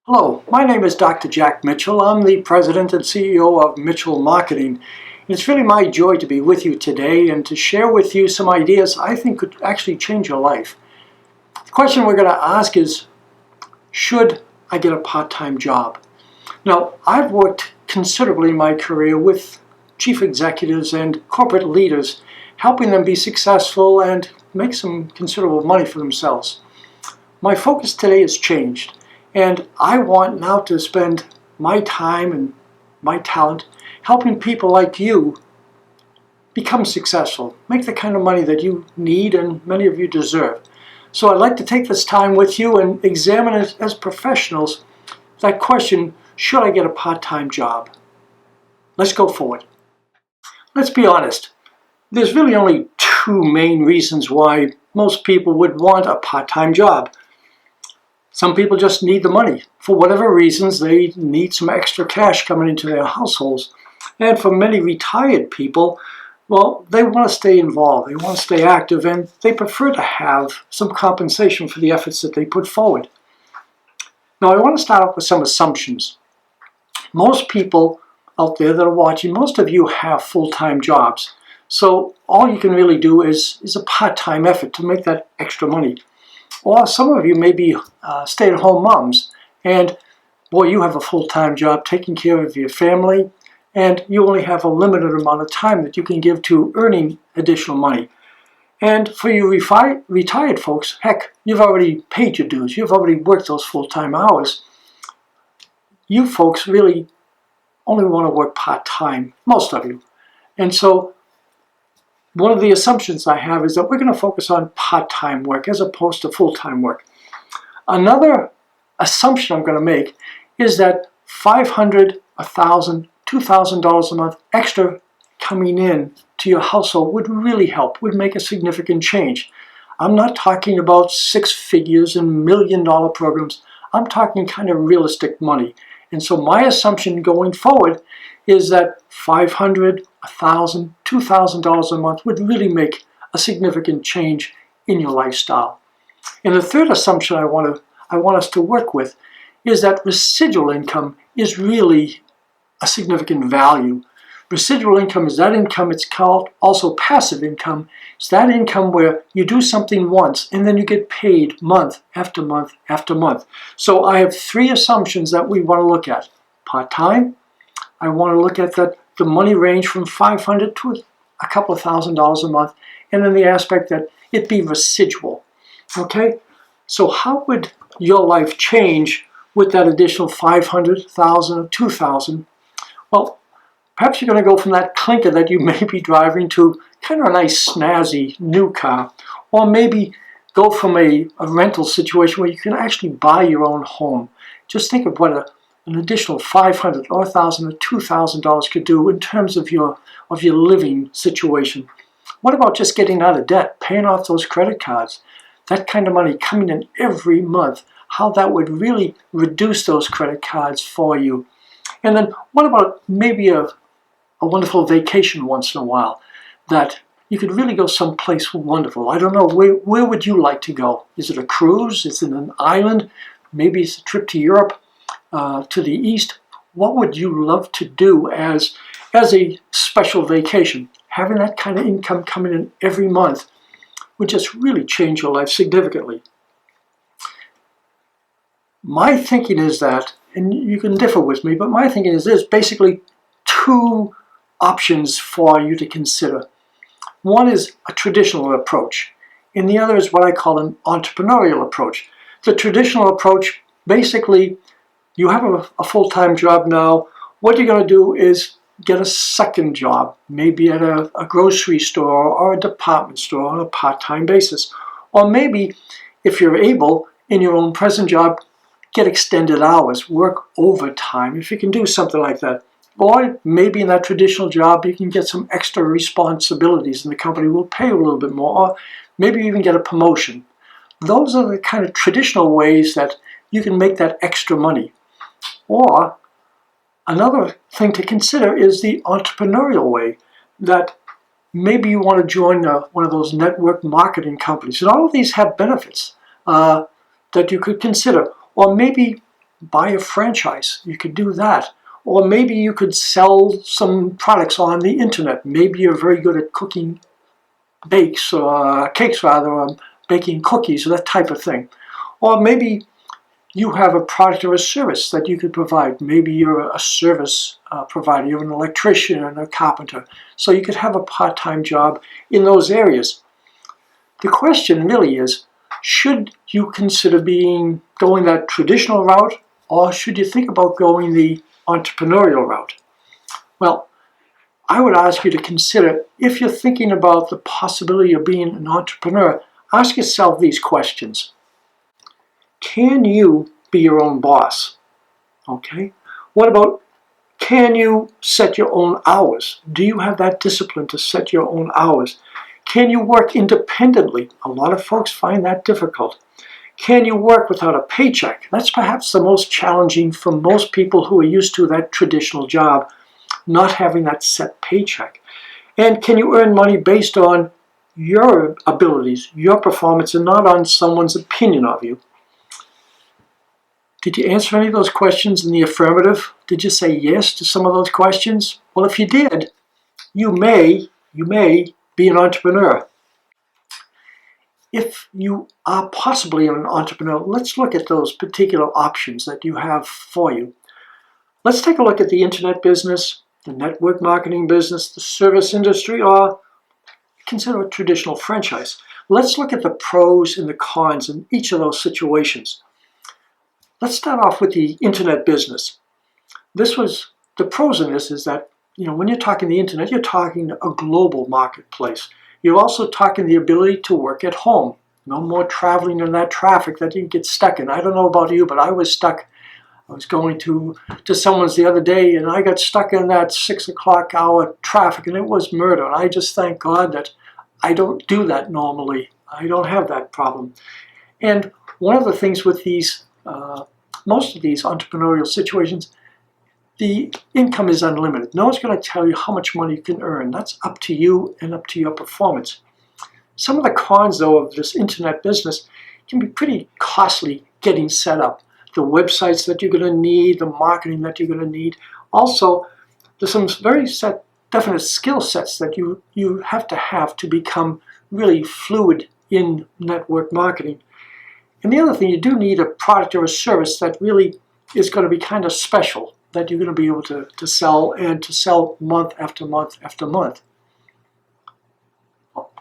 Hello, my name is Dr. Jack Mitchell. I'm the President and CEO of Mitchell Marketing. It's really my joy to be with you today and to share with you some ideas I think could actually change your life. The question we're going to ask is, should I get a part-time job? Now, I've worked considerably in my career with chief executives and corporate leaders, helping them be successful and make some considerable money for themselves. My focus today has changed. And I want now to spend my time and my talent helping people like you become successful, make the kind of money that you need and many of you deserve. So I'd like to take this time with you and examine it as professionals that question, should I get a part-time job? Let's go forward. Let's be honest. There's really only two main reasons why most people would want a part-time job. Some people just need the money. For whatever reasons, they need some extra cash coming into their households. And for many retired people, well, they want to stay involved, they want to stay active, and they prefer to have some compensation for the efforts that they put forward. Now, I want to start off with some assumptions. Most people out there that are watching, most of you have full-time jobs. So all you can really do is a part-time effort to make that extra money. Or some of you may be stay-at-home moms, and boy, you have a full-time job taking care of your family, and you only have a limited amount of time that you can give to earning additional money. And for you retired folks, heck, you've already paid your dues, you've already worked those full-time hours. You folks really only want to work part-time, most of you. And so one of the assumptions I have is that we're going to focus on part-time work as opposed to full-time work. Another assumption I'm going to make is that $500, $1,000, $2,000 a month extra coming in to your household would really help, would make a significant change. I'm not talking about six figures and $1-million programs. I'm talking kind of realistic money. And so my assumption going forward is that $500, $1,000, $2,000 a month would really make a significant change in your lifestyle. And the third assumption I want us to work with is that residual income is really a significant value. Residual income is that income, it's called also passive income. It's that income where you do something once and then you get paid month after month after month. So I have three assumptions that we want to look at. Part-time, I want to look at the money range from $500 to a couple of $1,000s a month, and then the aspect that it be residual. Okay? So how would your life change with that additional $500, $1,000, or $2,000? Well, perhaps you're going to go from that clinker that you may be driving to kind of a nice snazzy new car, or maybe go from a rental situation where you can actually buy your own home. Just think of what an additional $500 or $1,000 or $2,000 could do in terms of your living situation. What about just getting out of debt, paying off those credit cards? That kind of money coming in every month, how that would really reduce those credit cards for you. And then what about maybe a wonderful vacation once in a while that you could really go someplace wonderful. I don't know, where would you like to go? Is it a cruise? Is it an island? Maybe it's a trip to Europe, to the East. What would you love to do as a special vacation? Having that kind of income coming in every month would just really change your life significantly. My thinking is that, and you can differ with me, but my thinking is there's basically two options for you to consider. One is a traditional approach, and the other is what I call an entrepreneurial approach. The traditional approach, basically, you have a full-time job now. What you're going to do is get a second job, maybe at a grocery store or a department store on a part-time basis. Or maybe, if you're able, in your own present job, get extended hours, work overtime, if you can do something like that. Or maybe in that traditional job, you can get some extra responsibilities and the company will pay you a little bit more. Or maybe you even get a promotion. Those are the kind of traditional ways that you can make that extra money. Or another thing to consider is the entrepreneurial way, that maybe you want to join one of those network marketing companies. And all of these have benefits that you could consider. Or maybe buy a franchise. You could do that. Or maybe you could sell some products on the internet. Maybe you're very good at cooking cakes, or baking cookies, or that type of thing. Or maybe you have a product or a service that you could provide. Maybe you're a service provider. You're an electrician and a carpenter. So you could have a part-time job in those areas. The question really is, should you consider going that traditional route, or should you think about going the entrepreneurial route? Well, I would ask you to consider, if you're thinking about the possibility of being an entrepreneur, ask yourself these questions. Can you be your own boss? Okay. What about, can you set your own hours? Do you have that discipline to set your own hours? Can you work independently? A lot of folks find that difficult. Can you work without a paycheck? That's perhaps the most challenging for most people who are used to that traditional job, not having that set paycheck. And can you earn money based on your abilities, your performance, and not on someone's opinion of you? Did you answer any of those questions in the affirmative? Did you say yes to some of those questions? Well, if you did, you may be an entrepreneur. If you are possibly an entrepreneur, let's look at those particular options that you have for you. Let's take a look at the internet business, the network marketing business, the service industry, or consider a traditional franchise. Let's look at the pros and the cons in each of those situations. Let's start off with the internet business. The pros in this is that, when you're talking the internet, you're talking a global marketplace. You're also talking the ability to work at home. No more traveling in that traffic that you get stuck in. I don't know about you, but I was stuck. I was going to someone's the other day, and I got stuck in that 6 o'clock hour traffic, and it was murder. And I just thank God that I don't do that normally. I don't have that problem. And one of the things with most of these entrepreneurial situations, the income is unlimited. No one's going to tell you how much money you can earn. That's up to you and up to your performance. Some of the cons, though, of this internet business can be pretty costly getting set up. The websites that you're going to need, the marketing that you're going to need. Also, there's some very definite skill sets that you have to become really fluid in network marketing. And the other thing, you do need a product or a service that really is going to be kind of special, that you're going to be able to sell, and to sell month after month after month.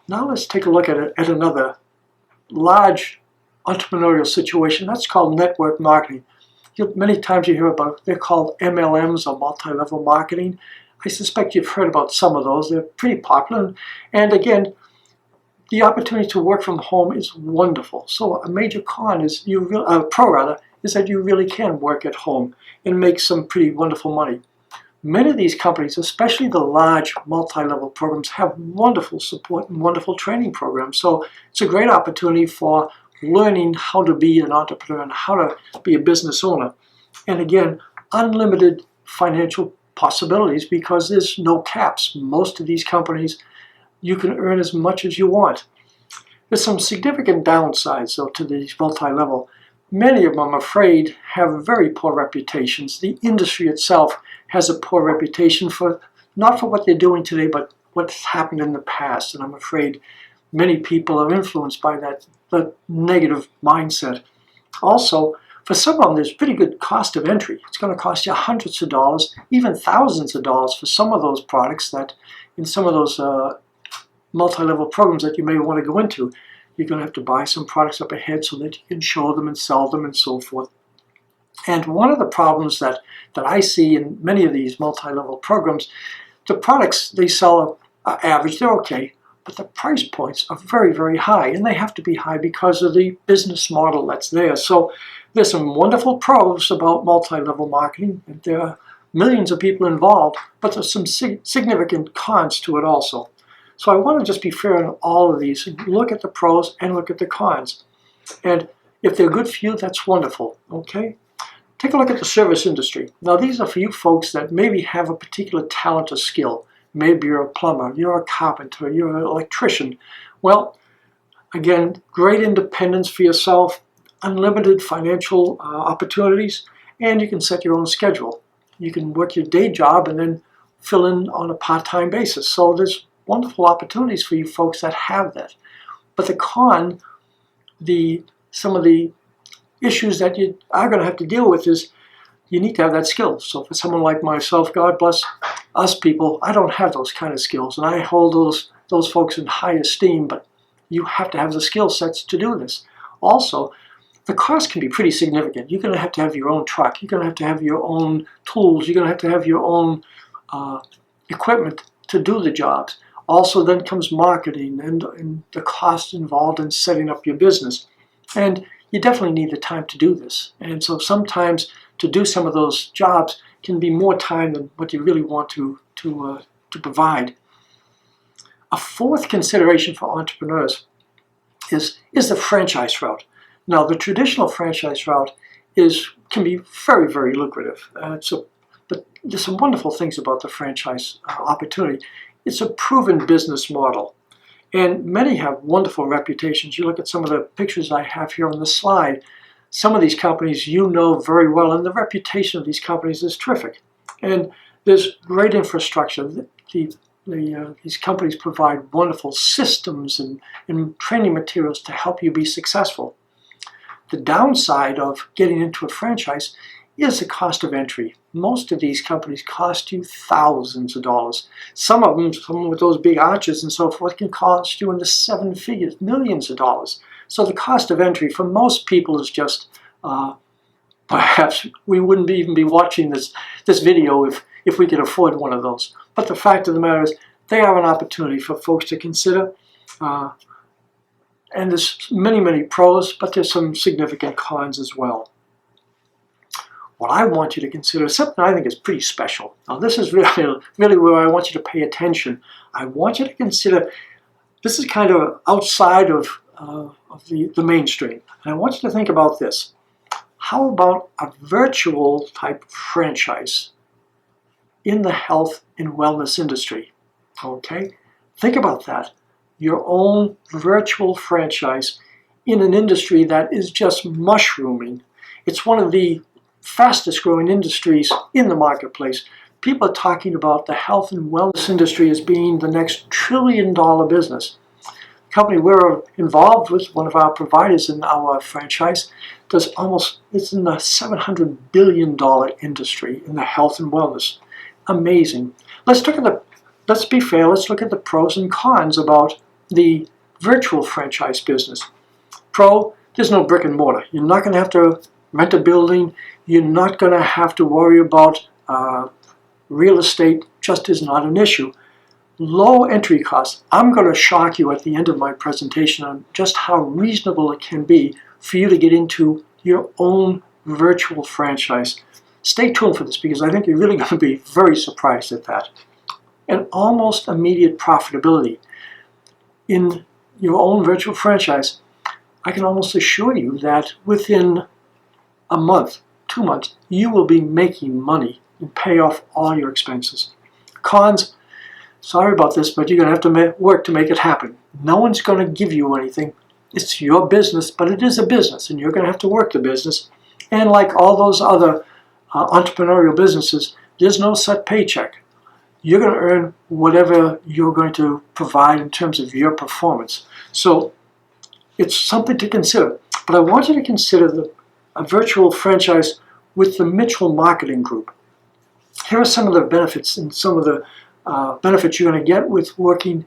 Now let's take a look at another large entrepreneurial situation. That's called network marketing. Many times you hear about, they're called MLMs, or multi-level marketing. I suspect you've heard about some of those. They're pretty popular. And again, the opportunity to work from home is wonderful. So a major con is, is that you really can work at home and make some pretty wonderful money. Many of these companies, especially the large multi-level programs, have wonderful support and wonderful training programs. So it's a great opportunity for learning how to be an entrepreneur and how to be a business owner. And again, unlimited financial possibilities, because there's no caps. Most of these companies, you can earn as much as you want. There's some significant downsides, though, to these multi-level. Many of them, I'm afraid, have very poor reputations. The industry itself has a poor reputation not for what they're doing today, but what's happened in the past. And I'm afraid many people are influenced by that negative mindset. Also, for some of them, there's pretty good cost of entry. It's going to cost you hundreds of dollars, even thousands of dollars for some of those products that, in some of those multi-level programs that you may want to go into, you're going to have to buy some products up ahead so that you can show them and sell them and so forth. And one of the problems that I see in many of these multi-level programs, the products they sell are average, they're okay, but the price points are very, very high, and they have to be high because of the business model that's there. So there's some wonderful pros about multi-level marketing, and there are millions of people involved, but there's some significant cons to it also. So I want to just be fair on all of these and look at the pros and look at the cons. And if they're good for you, that's wonderful, okay? Take a look at the service industry. Now, these are for you folks that maybe have a particular talent or skill. Maybe you're a plumber, you're a carpenter, you're an electrician. Well, again, great independence for yourself, unlimited financial opportunities, And you can set your own schedule. You can work your day job and then fill in on a part-time basis. So there's wonderful opportunities for you folks that have that. But the con, some of the issues that you are going to have to deal with is you need to have that skill. So for someone like myself, God bless us people, I don't have those kind of skills, and I hold those folks in high esteem, but you have to have the skill sets to do this. Also, the cost can be pretty significant. You're going to have your own truck. You're going to have your own tools. You're going to have your own equipment to do the jobs. Also, then comes marketing and the cost involved in setting up your business. And you definitely need the time to do this. And so sometimes to do some of those jobs can be more time than what you really want to provide. A fourth consideration for entrepreneurs is the franchise route. Now, the traditional franchise route can be very, very lucrative. But there's some wonderful things about the franchise opportunity. It's a proven business model, and many have wonderful reputations. You look at some of the pictures I have here on the slide. Some of these companies you know very well, and the reputation of these companies is terrific. And there's great infrastructure. These companies provide wonderful systems and training materials to help you be successful. The downside of getting into a franchise is the cost of entry. Most of these companies cost you thousands of dollars. Some of them, some with those big arches and so forth, can cost you in the seven figures, millions of dollars. So the cost of entry for most people is just, perhaps we wouldn't even be watching this video if we could afford one of those. But the fact of the matter is, they are an opportunity for folks to consider. And there's many, many pros, but there's some significant cons as well. What I want you to consider is something I think is pretty special. Now, this is really where I want you to pay attention. I want you to consider, this is kind of outside of the mainstream. And I want you to think about this. How about a virtual type franchise in the health and wellness industry? Okay, think about that. Your own virtual franchise in an industry that is just mushrooming. It's one of the fastest growing industries in the marketplace. People are talking about the health and wellness industry as being the next $1 trillion business. The company we're involved with, one of our providers in our franchise, it's in the $700 billion industry in the health and wellness. Amazing. Let's be fair, let's look at the pros and cons about the virtual franchise business. Pro, there's no brick and mortar. You're not going to have to rent a building. You're not going to have to worry about real estate. Just is not an issue. Low entry costs. I'm going to shock you at the end of my presentation on just how reasonable it can be for you to get into your own virtual franchise. Stay tuned for this because I think you're really going to be very surprised at that. And almost immediate profitability. In your own virtual franchise, I can almost assure you that within a month, 2 months, you will be making money and pay off all your expenses. Cons, sorry about this, but you're going to have to work to make it happen. No one's going to give you anything. It's your business, but it is a business, and you're going to have to work the business. And like all those other entrepreneurial businesses, there's no set paycheck. You're going to earn whatever you're going to provide in terms of your performance. So it's something to consider. But I want you to consider a virtual franchise with the Mitchell Marketing Group. Here are some of the benefits and some of the benefits you're going to get with working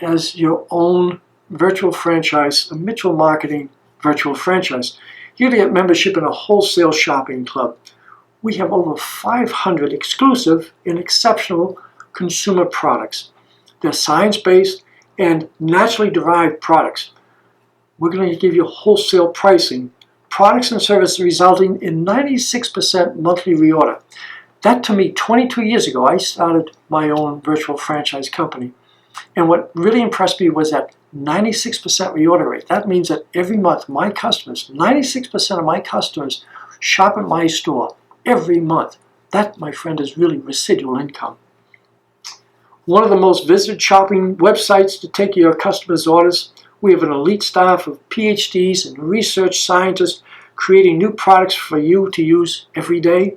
as your own virtual franchise, a Mitchell Marketing virtual franchise. You're going to get membership in a wholesale shopping club. We have over 500 exclusive and exceptional consumer products. They're science-based and naturally derived products. We're going to give you wholesale pricing, products and services resulting in 96% monthly reorder. That to me, 22 years ago, I started my own virtual franchise company. And what really impressed me was that 96% reorder rate. That means that every month, my customers, 96% of my customers shop at my store every month. That, my friend, is really residual income. One of the most visited shopping websites to take your customers' orders. We have an elite staff of PhDs and research scientists creating new products for you to use every day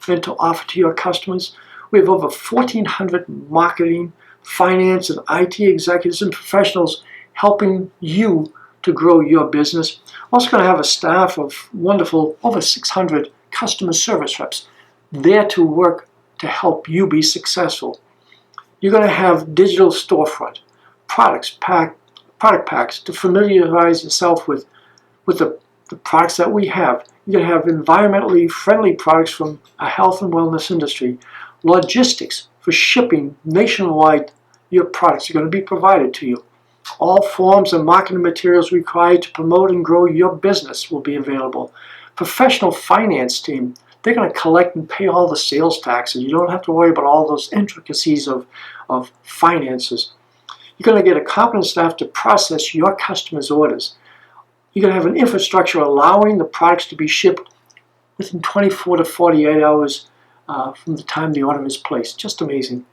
and to offer to your customers. We have over 1,400 marketing, finance, and IT executives and professionals helping you to grow your business. We're also going to have a staff of wonderful, over 600 customer service reps there to work to help you be successful. You're going to have digital storefront, product packs to familiarize yourself with the products that we have. You're going to have environmentally friendly products from a health and wellness industry, logistics for shipping nationwide. Your products are going to be provided to you. All forms of marketing materials required to promote and grow your business will be available. Professional finance team, they're going to collect and pay all the sales taxes. You don't have to worry about all those intricacies of finances. You're going to get a competent staff to process your customers' orders. You're going to have an infrastructure allowing the products to be shipped within 24 to 48 hours from the time the order is placed. Just amazing.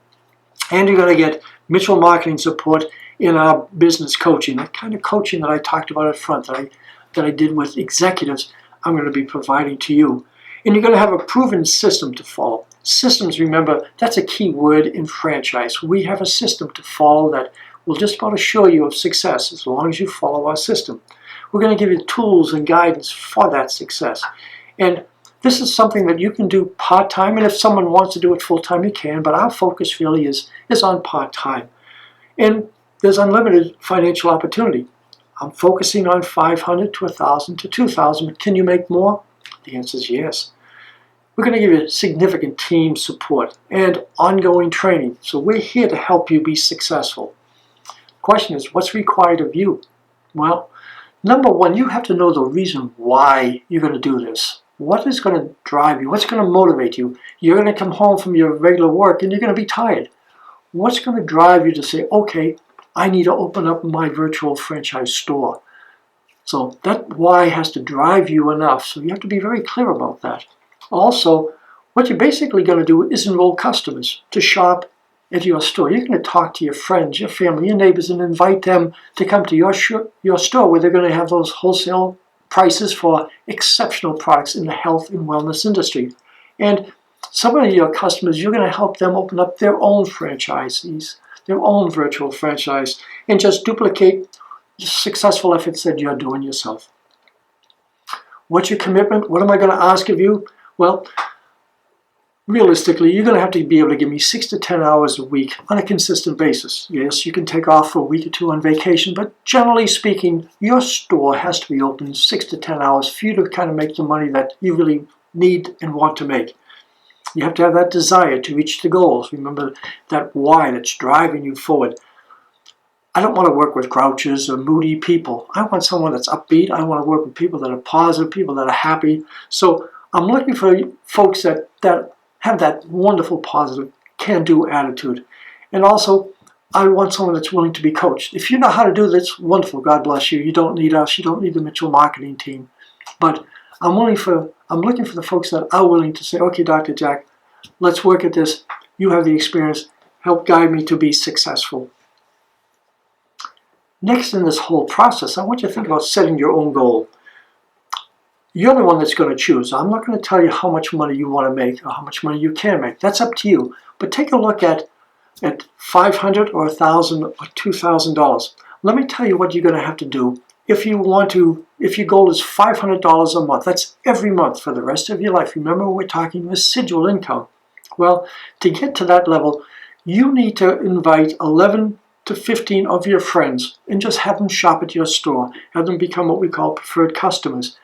And you're going to get Mitchell Marketing support in our business coaching, that kind of coaching that I talked about up front, that I did with executives, I'm going to be providing to you. And you're going to have a proven system to follow. Systems, remember, that's a key word in franchise. We have a system to follow that will just about assure you of success as long as you follow our system. We're going to give you tools and guidance for that success. And this is something that you can do part-time, and if someone wants to do it full-time, you can, but our focus really is on part-time. And there's unlimited financial opportunity. I'm focusing on 500 to 1,000 to 2,000, but can you make more? The answer is yes. We're going to give you significant team support and ongoing training, so we're here to help you be successful. The question is, what's required of you? Well, number one, you have to know the reason why you're going to do this. What is going to drive you? What's going to motivate you? You're going to come home from your regular work and you're going to be tired. What's going to drive you to say, okay, I need to open up my virtual franchise store? So that why has to drive you enough. So you have to be very clear about that. Also, what you're basically going to do is enroll customers to shop at your store. You're going to talk to your friends, your family, your neighbors, and invite them to come to your store where they're going to have those wholesale prices for exceptional products in the health and wellness industry. And some of your customers, you're going to help them open up their own franchisees, their own virtual franchise, and just duplicate the successful efforts that you're doing yourself. What's your commitment? What am I going to ask of you? Well, realistically, you're going to have to be able to give me 6 to 10 hours a week on a consistent basis. Yes, you can take off for a week or two on vacation, but generally speaking, your store has to be open 6 to 10 hours for you to kind of make the money that you really need and want to make. You have to have that desire to reach the goals. Remember that why that's driving you forward. I don't want to work with grouches or moody people. I want someone that's upbeat. I want to work with people that are positive, people that are happy. So I'm looking for folks that have that wonderful, positive, can-do attitude. And also, I want someone that's willing to be coached. If you know how to do this, wonderful, God bless you. You don't need us. You don't need the Mitchell marketing team. But I'm looking for the folks that are willing to say, okay, Dr. Jack, let's work at this. You have the experience. Help guide me to be successful. Next in this whole process, I want you to think about setting your own goal. You're the one that's going to choose. I'm not going to tell you how much money you want to make or how much money you can make. That's up to you. But take a look at $500 or $1,000 or $2,000. Let me tell you what you're going to have to do if your goal is $500 a month. That's every month for the rest of your life. Remember, we're talking residual income. Well, to get to that level, you need to invite 11 to 15 of your friends and just have them shop at your store. Have them become what we call preferred customers.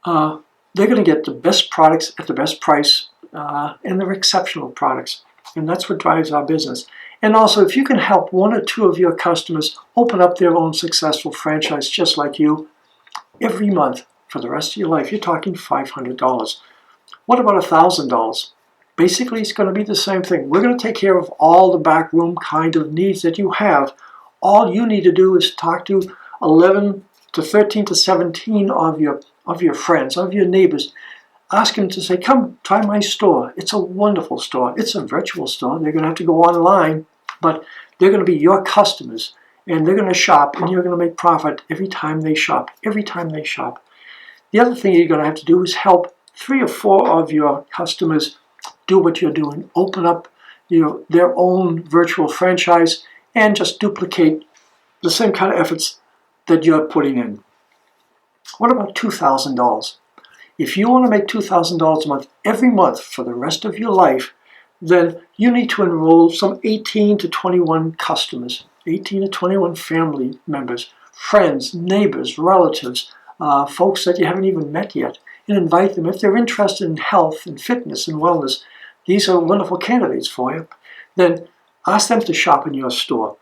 They're going to get the best products at the best price, and they're exceptional products. And that's what drives our business. And also, if you can help 1 or 2 of your customers open up their own successful franchise just like you, every month for the rest of your life, you're talking $500. What about $1,000? Basically, it's going to be the same thing. We're going to take care of all the backroom kind of needs that you have. All you need to do is talk to 11 to 13 to 17 of your friends, of your neighbors. Ask them to say, come try my store. It's a wonderful store. It's a virtual store. They're going to have to go online, but they're going to be your customers, and they're going to shop, and you're going to make profit every time they shop. Every time they shop. The other thing you're going to have to do is help 3 or 4 of your customers do what you're doing. Open up their own virtual franchise and just duplicate the same kind of efforts that you're putting in. What about $2,000? If you want to make $2,000 a month every month for the rest of your life, then you need to enroll some 18 to 21 customers, 18 to 21 family members, friends, neighbors, relatives, folks that you haven't even met yet, and invite them. If they're interested in health and fitness and wellness, these are wonderful candidates for you. Then ask them to shop in your store.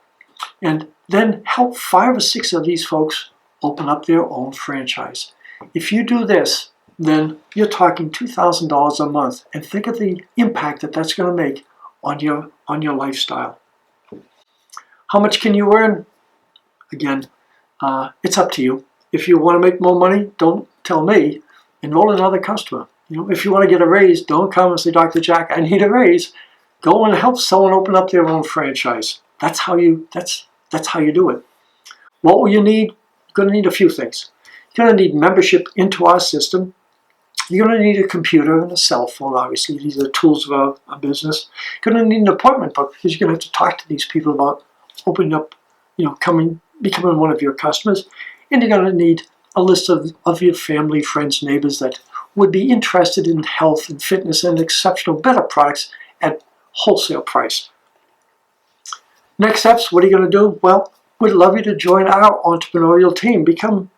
And then help 5 or 6 of these folks open up their own franchise. If you do this, then you're talking $2,000 a month, and think of the impact that that's going to make on your lifestyle. How much can you earn? Again, it's up to you. If you want to make more money, don't tell me. Enroll another customer. If you want to get a raise, don't come and say, Dr. Jack, I need a raise. Go and help someone open up their own franchise. That's how you do it. What will you need? You're going to need a few things. You're going to need membership into our system. You're going to need a computer and a cell phone, obviously. These are the tools of a business. You're going to need an appointment book because you're going to have to talk to these people about opening up, becoming one of your customers. And you're going to need a list of your family, friends, neighbors that would be interested in health and fitness and exceptional, better products at wholesale price. Next steps, what are you going to do? Well, we'd love you to join our entrepreneurial team. Become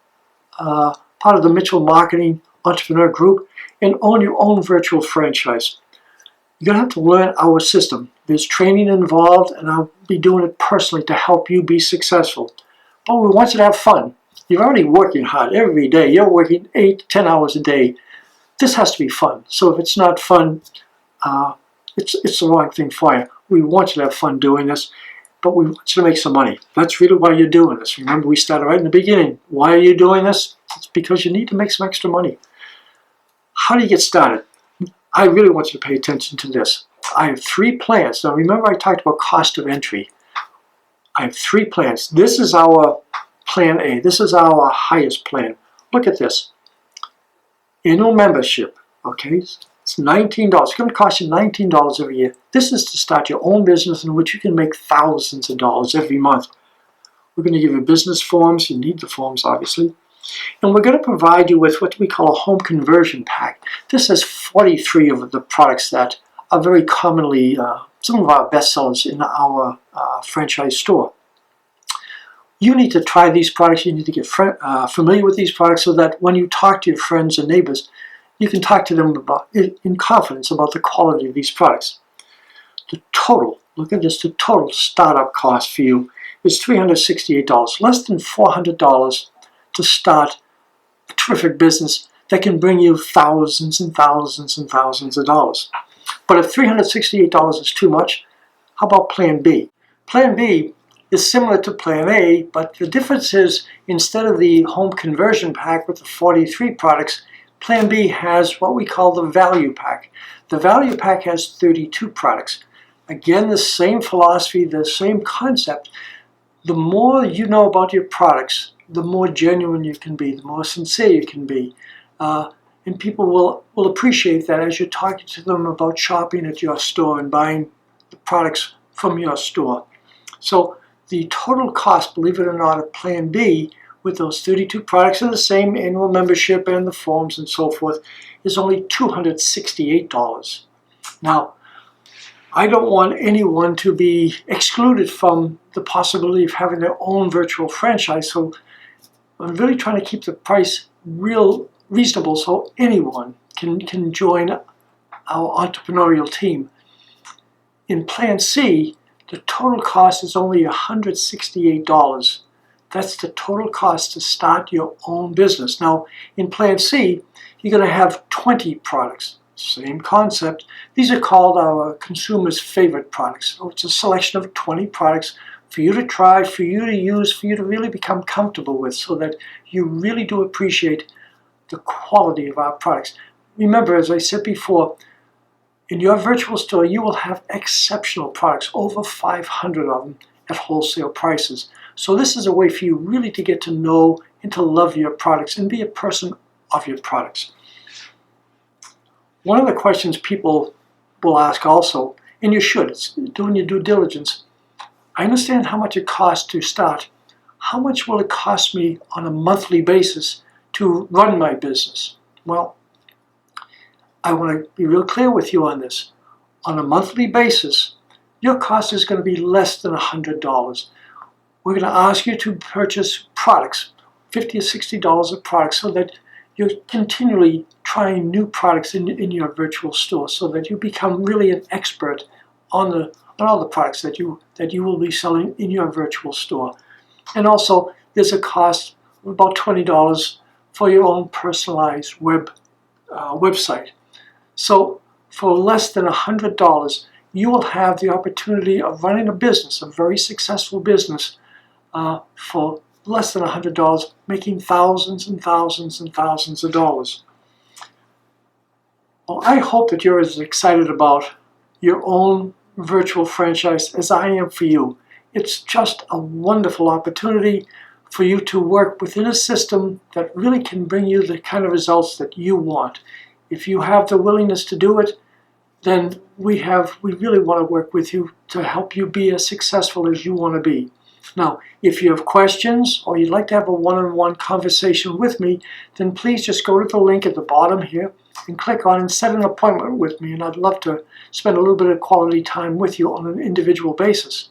part of the Mitchell Marketing Entrepreneur Group and own your own virtual franchise. You're going to have to learn our system. There's training involved, and I'll be doing it personally to help you be successful. But we want you to have fun. You're already working hard every day. You're working 8 to 10 hours a day. This has to be fun. So if it's not fun, it's the wrong thing for you. We want you to have fun doing this, but we want you to make some money. That's really why you're doing this. Remember, we started right in the beginning. Why are you doing this? It's because you need to make some extra money. How do you get started? I really want you to pay attention to this. I have 3 plans. Now remember I talked about cost of entry. I have 3 plans. This is our plan A. This is our highest plan. Look at this. Annual membership. Okay, it's $19. It's going to cost you $19 every year. This is to start your own business in which you can make thousands of dollars every month. We're going to give you business forms. You need the forms, obviously. And we're going to provide you with what we call a home conversion pack. This has 43 of the products that are very commonly some of our best sellers in our franchise store. You need to try these products. You need to get familiar with these products so that when you talk to your friends and neighbors, you can talk to them in confidence about the quality of these products. The total, look at this, the total startup cost for you is $368, less than $400 to start a terrific business that can bring you thousands and thousands and thousands of dollars. But if $368 is too much, how about Plan B? Plan B is similar to Plan A, but the difference is instead of the home conversion pack with the 43 products, Plan B has what we call the value pack. The value pack has 32 products. Again, the same philosophy, the same concept. The more you know about your products, the more genuine you can be, the more sincere you can be. And people will appreciate that as you're talking to them about shopping at your store and buying the products from your store. So the total cost, believe it or not, of Plan B with those 32 products and the same annual membership and the forms and so forth is only $268. Now, I don't want anyone to be excluded from the possibility of having their own virtual franchise, so I'm really trying to keep the price reasonable so anyone can join our entrepreneurial team. In Plan C, the total cost is only $168. That's the total cost to start your own business. Now, in Plan C, you're going to have 20 products. Same concept. These are called our consumers' favorite products. So it's a selection of 20 products for you to try, for you to use, for you to really become comfortable with so that you really do appreciate the quality of our products. Remember, as I said before, in your virtual store, you will have exceptional products, over 500 of them at wholesale prices. So this is a way for you really to get to know and to love your products and be a person of your products. One of the questions people will ask also, and you should, it's doing your due diligence, I understand how much it costs to start. How much will it cost me on a monthly basis to run my business? Well, I want to be real clear with you on this. On a monthly basis, your cost is going to be less than $100. We're going to ask you to purchase products, $50 or $60 of products, so that you're continually trying new products in your virtual store, so that you become really an expert on all the products that you will be selling in your virtual store. And also, there's a cost of about $20 for your own personalized website. So for less than $100, you will have the opportunity of running a business, a very successful business, for less than $100, making thousands and thousands and thousands of dollars. Well, I hope that you're as excited about your own virtual franchise as I am for you. It's just a wonderful opportunity for you to work within a system that really can bring you the kind of results that you want. If you have the willingness to do it, then we really want to work with you to help you be as successful as you want to be. Now, if you have questions or you'd like to have a one-on-one conversation with me, then please just go to the link at the bottom here and click on and set an appointment with me, and I'd love to spend a little bit of quality time with you on an individual basis.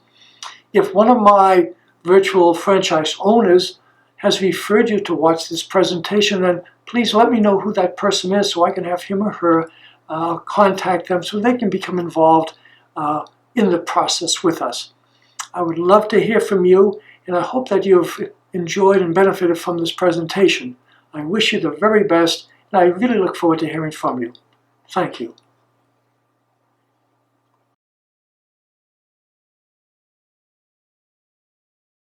If one of my virtual franchise owners has referred you to watch this presentation, then please let me know who that person is so I can have him or her contact them so they can become involved in the process with us. I would love to hear from you, and I hope that you've enjoyed and benefited from this presentation. I wish you the very best, and I really look forward to hearing from you. Thank you.